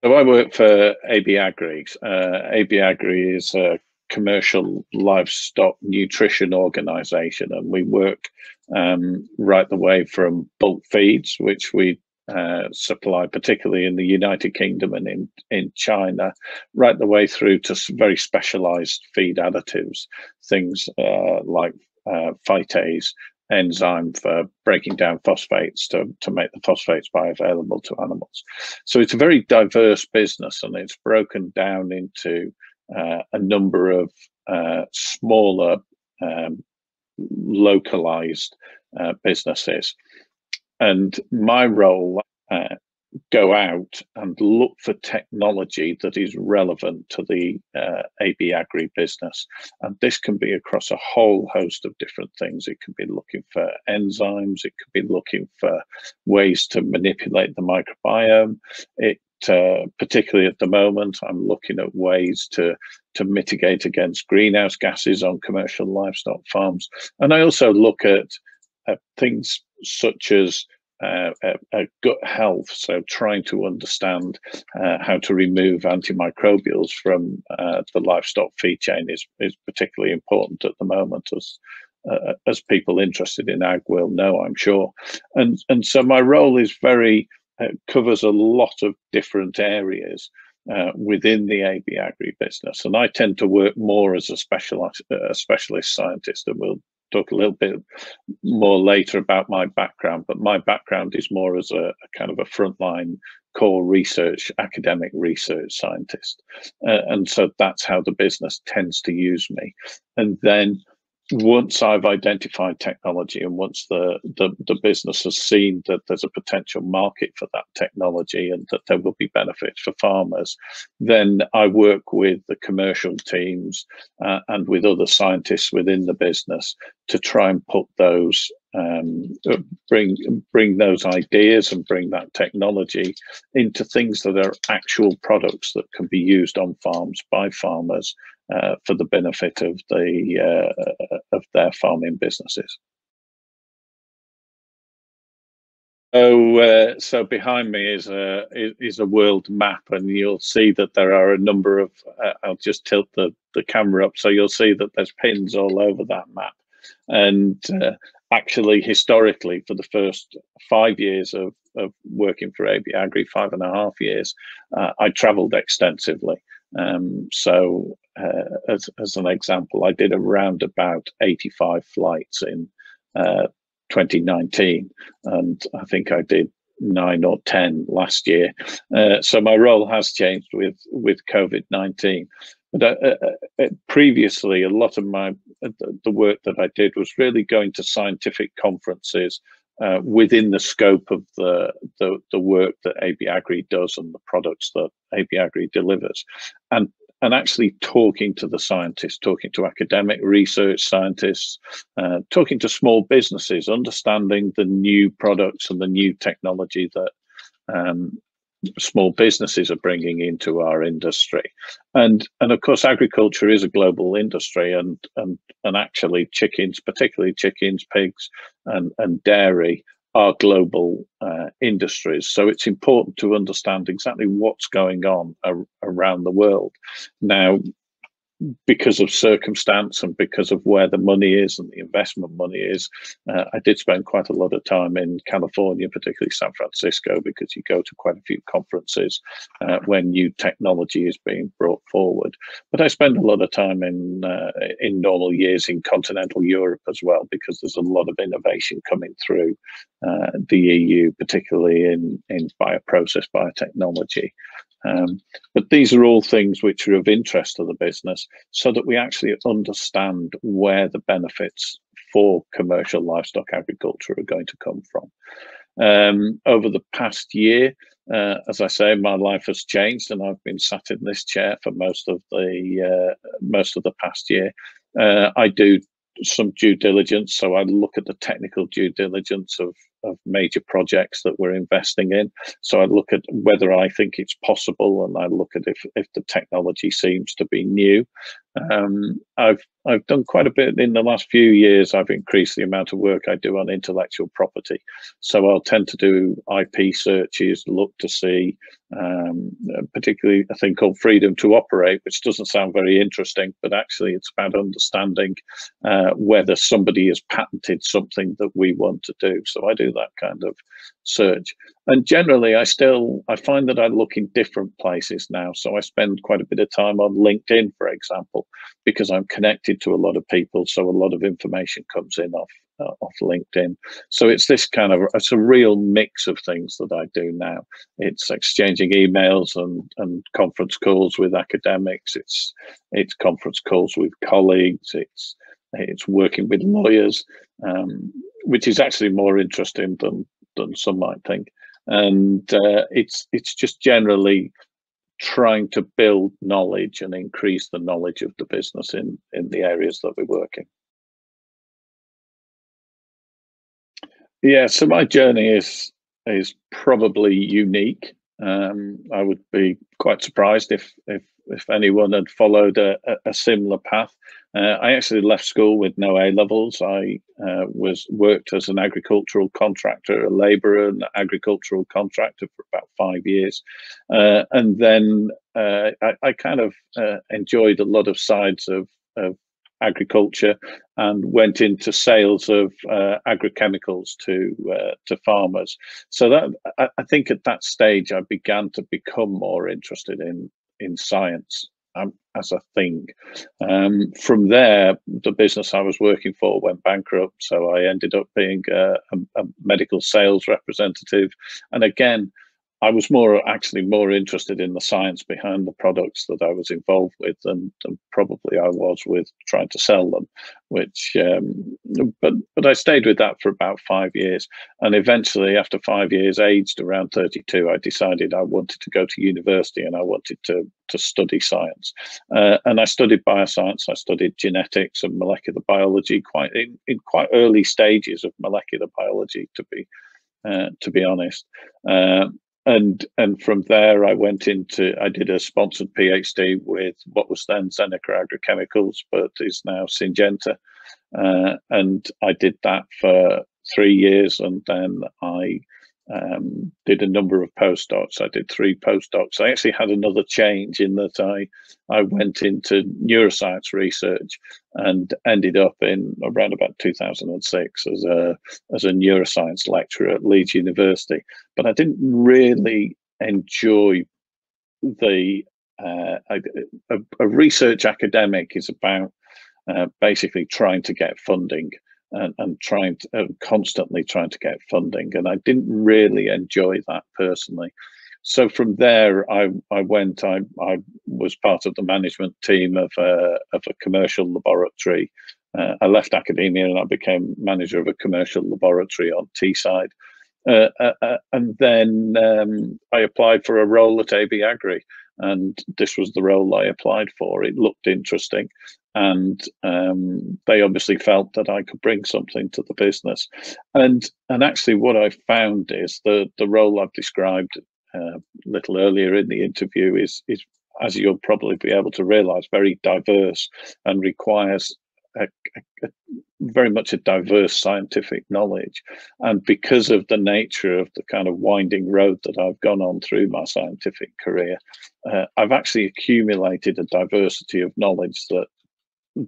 So I work for AB Agri. AB Agri is a commercial livestock nutrition organization, and we work right the way from bulk feeds, which we supply, particularly in the United Kingdom and in China, right the way through to very specialized feed additives, things like phytase enzyme for breaking down phosphates to make the phosphates bioavailable to animals. So it's a very diverse business, and it's broken down into a number of smaller, localized businesses. And my role, go out and look for technology that is relevant to the AB Agri business. And this can be across a whole host of different things. It could be looking for enzymes, it could be looking for ways to manipulate the microbiome. Particularly at the moment, I'm looking at ways to mitigate against greenhouse gases on commercial livestock farms. And I also look at things such as gut health, so trying to understand how to remove antimicrobials from the livestock feed chain is particularly important at the moment, as people interested in ag will know, I'm sure. And so my role is covers a lot of different areas within the AB Agri business, and I tend to work more as a specialist scientist, and we'll talk a little bit more later about my background, but my background is more as a kind of a frontline core research, academic research scientist. And so that's how the business tends to use me. And then once I've identified technology, and once the business has seen that there's a potential market for that technology and that there will be benefits for farmers, then I work with the commercial teams and with other scientists within the business to try and put those, bring those ideas and bring that technology into things that are actual products that can be used on farms by farmers for the benefit of their farming businesses. So behind me is a world map, and you'll see that there are a number of. I'll just tilt the camera up, so you'll see that there's pins all over that map. And actually, historically, for the first 5 years of working for AB Agri, 5.5 years, I travelled extensively. So as an example, I did around about 85 flights in 2019, and I think I did 9 or 10 last year. So my role has changed with COVID-19. But previously, a lot of the work that I did was really going to scientific conferences within the scope of the work that AB Agri does and the products that AB Agri delivers, and actually talking to the scientists, talking to academic research scientists, talking to small businesses, understanding the new products and the new technology that small businesses are bringing into our industry. And of course, agriculture is a global industry, and actually chickens, particularly chickens, pigs, and dairy are global industries. So it's important to understand exactly what's going on around the world. Now, because of circumstance and because of where the money is and the investment money is, I did spend quite a lot of time in California, particularly San Francisco, because you go to quite a few conferences when new technology is being brought forward. But I spend a lot of time in normal years in continental Europe as well, because there's a lot of innovation coming through the EU, particularly in bioprocess biotechnology. But these are all things which are of interest to the business, so that we actually understand where the benefits for commercial livestock agriculture are going to come from. Over the past year, as I say, my life has changed, and I've been sat in this chair for most of the past year. I do some due diligence, so I look at the technical due diligence of major projects that we're investing in. So I look at whether I think it's possible, and I look at if the technology seems to be new. I've done quite a bit in the last few years. I've increased the amount of work I do on intellectual property. So I'll tend to do IP searches, look to see, particularly a thing called freedom to operate, which doesn't sound very interesting, but actually it's about understanding whether somebody has patented something that we want to do. So I do that kind of search. And generally, I find that I look in different places now. So I spend quite a bit of time on LinkedIn, for example, because I'm connected to a lot of people. So a lot of information comes in off LinkedIn. So it's it's a real mix of things that I do now. It's exchanging emails and conference calls with academics. It's conference calls with colleagues. It's working with lawyers, which is actually more interesting than some might think. And it's just generally trying to build knowledge and increase the knowledge of the business in the areas that we work in. Yeah, so my journey is probably unique. I would be quite surprised if anyone had followed a similar path. I actually left school with no A levels. I worked as an agricultural contractor, a labourer, and agricultural contractor for about 5 years, and then I kind of enjoyed a lot of sides of agriculture and went into sales of agrochemicals to farmers. So that I think at that stage I began to become more interested in science as a thing. From there, the business I was working for went bankrupt, so I ended up being a medical sales representative. And again, I was actually more interested in the science behind the products that I was involved with than probably I was with trying to sell them. Which, but I stayed with that for about 5 years, and eventually, after 5 years, aged around 32, I decided I wanted to go to university and I wanted to study science. And I studied bioscience. I studied genetics and molecular biology in quite early stages of molecular biology, to be honest. And from there, I did a sponsored PhD with what was then Zeneca Agrochemicals, but is now Syngenta. And I did that for 3 years, and then I did a number of postdocs. I did 3 postdocs. I actually had another change in that I went into neuroscience research and ended up in around about 2006 as a neuroscience lecturer at Leeds University. But I didn't really enjoy a research academic is about basically trying to get funding and constantly trying to get funding, and I didn't really enjoy that personally. So from there, I was part of the management team of a commercial laboratory. I left academia and I became manager of a commercial laboratory on Teesside. And then I applied for a role at AB Agri, and this was the role I applied for. It looked interesting, and they obviously felt that I could bring something to the business. And actually, what I found is the role I've described a little earlier in the interview is, as you'll probably be able to realise, very diverse and requires very much a diverse scientific knowledge. And because of the nature of the kind of winding road that I've gone on through my scientific career, I've actually accumulated a diversity of knowledge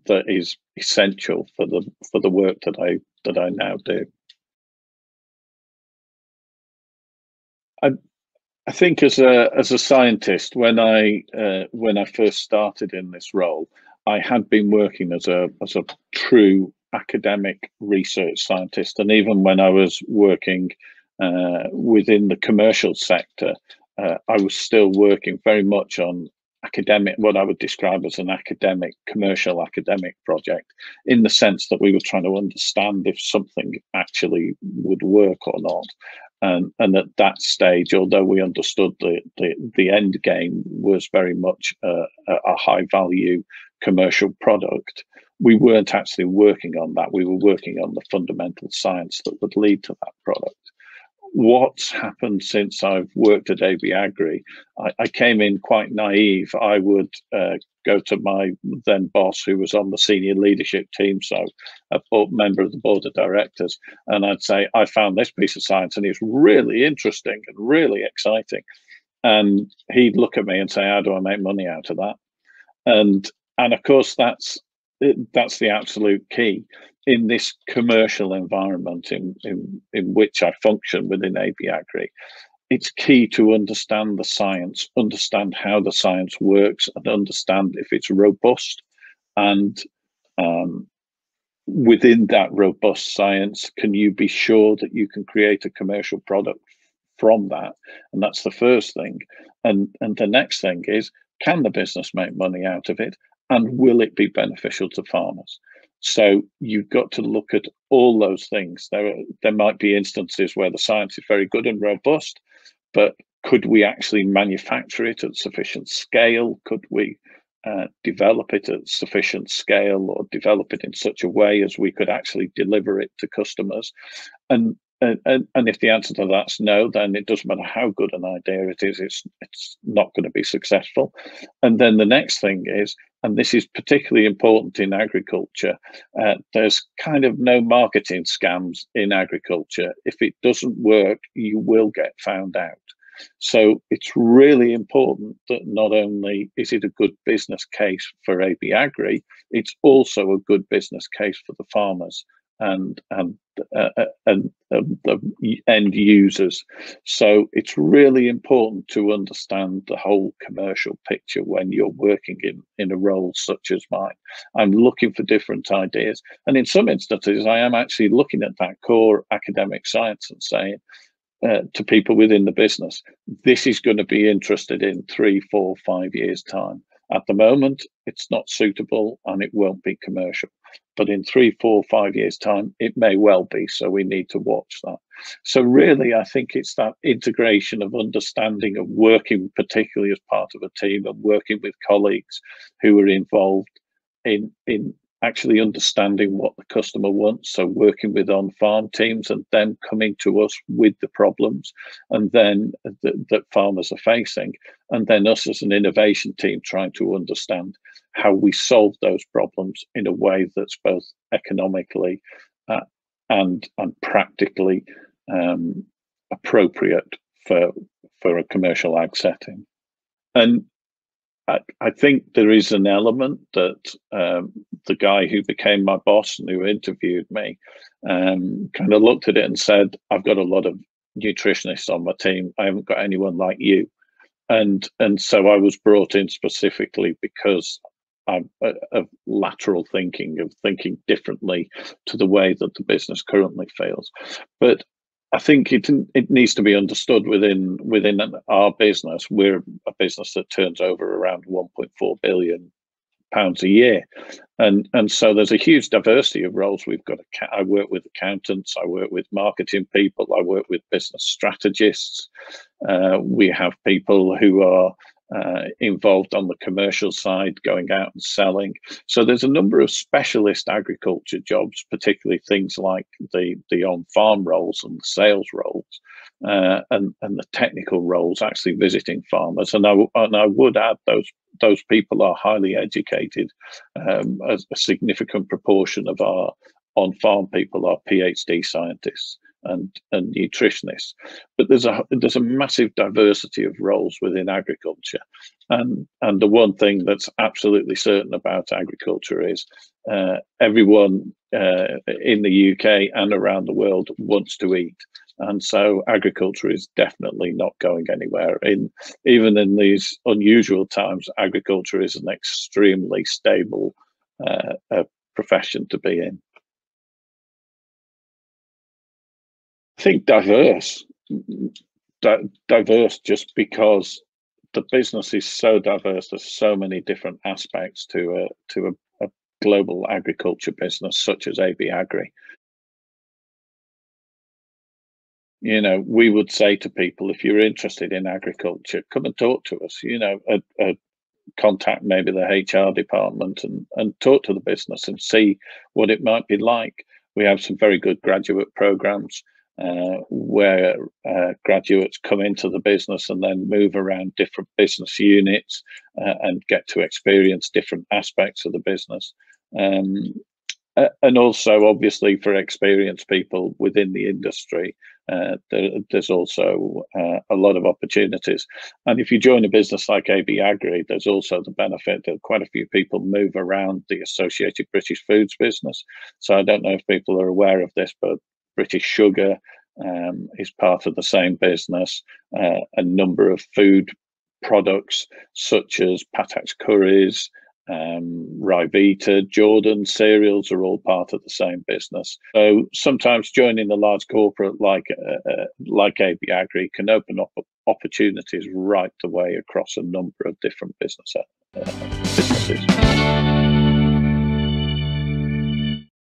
that is essential for the work that I now do. I think as a scientist, when I first started in this role, I had been working as a true academic research scientist, and even when I was working within the commercial sector, I was still working very much on what I would describe as an commercial academic project, in the sense that we were trying to understand if something actually would work or not. And at that stage, although we understood the end game was very much a high value commercial product, we weren't actually working on that. We were working on the fundamental science that would lead to that product. what's happened since I've worked at AB Agri, I came in quite naive. I would go to my then boss, who was on the senior leadership team, so a member of the board of directors, and I'd say, I found this piece of science and it's really interesting and really exciting. And he'd look at me and say, how do I make money out of that? And of course, that's the absolute key in this commercial environment in which I function within AB Agri. It's key to understand the science, understand how the science works, and understand if it's robust. And within that robust science, can you be sure that you can create a commercial product from that? And that's the first thing. And the next thing is, can the business make money out of it? And will it be beneficial to farmers? So you've got to look at all those things. There might be instances where the science is very good and robust, but could we actually manufacture it at sufficient scale? Could we develop it at sufficient scale, or develop it in such a way as we could actually deliver it to customers? And if the answer to that's no, then it doesn't matter how good an idea it is, it's not going to be successful. And then the next thing is, and this is particularly important in agriculture, there's kind of no marketing scams in agriculture. If it doesn't work, you will get found out. So it's really important that not only is it a good business case for AB Agri, it's also a good business case for the farmers and the end users. So it's really important to understand the whole commercial picture when you're working in a role such as mine. I'm looking for different ideas, and in some instances I am actually looking at that core academic science and saying to people within the business, this is going to be interested in 3, 4, 5 years time. At the moment, it's not suitable and it won't be commercial. But in 3, 4, 5 years time, it may well be. So we need to watch that. So really, I think it's that integration of understanding, of working particularly as part of a team and working with colleagues who are involved in actually understanding what the customer wants. So working with on-farm teams and them coming to us with the problems and then that farmers are facing, and then us as an innovation team trying to understand how we solve those problems in a way that's both economically and practically appropriate for a commercial ag setting. And I think there is an element that the guy who became my boss and who interviewed me kind of looked at it and said, I've got a lot of nutritionists on my team. I haven't got anyone like you. And so I was brought in specifically because I'm of lateral thinking, of thinking differently to the way that the business currently feels. But I think it needs to be understood within our business. We're a business that turns over around 1.4 billion pounds a year, and so there's a huge diversity of roles. We've got I work with accountants, I work with marketing people, I work with business strategists. We have people who are involved on the commercial side, going out and selling. So there's a number of specialist agriculture jobs, particularly things like the on-farm roles and the sales roles, and the technical roles, actually visiting farmers. And I would add those people are highly educated. A significant proportion of our on-farm people are PhD scientists and nutritionists, but there's a massive diversity of roles within agriculture, and the one thing that's absolutely certain about agriculture is everyone in the UK and around the world wants to eat, and so agriculture is definitely not going anywhere. Even in these unusual times, agriculture is an extremely stable profession to be in. I think diverse just because the business is so diverse. There's so many different aspects to a global agriculture business such as AB Agri. You know, we would say to people, if you're interested in agriculture, come and talk to us. You know, contact maybe the HR department and talk to the business and see what it might be like. We have some very good graduate programs. where graduates come into the business and then move around different business units and get to experience different aspects of the business. And also, obviously, for experienced people within the industry, there's also a lot of opportunities. And if you join a business like AB Agri, there's also the benefit that quite a few people move around the Associated British Foods business. So I don't know if people are aware of this, but British Sugar is part of the same business. A number of food products, such as Patak's curries, Ryvita, Jordan cereals, are all part of the same business. So sometimes joining a large corporate like AB Agri can open up opportunities right the way across a number of different businesses.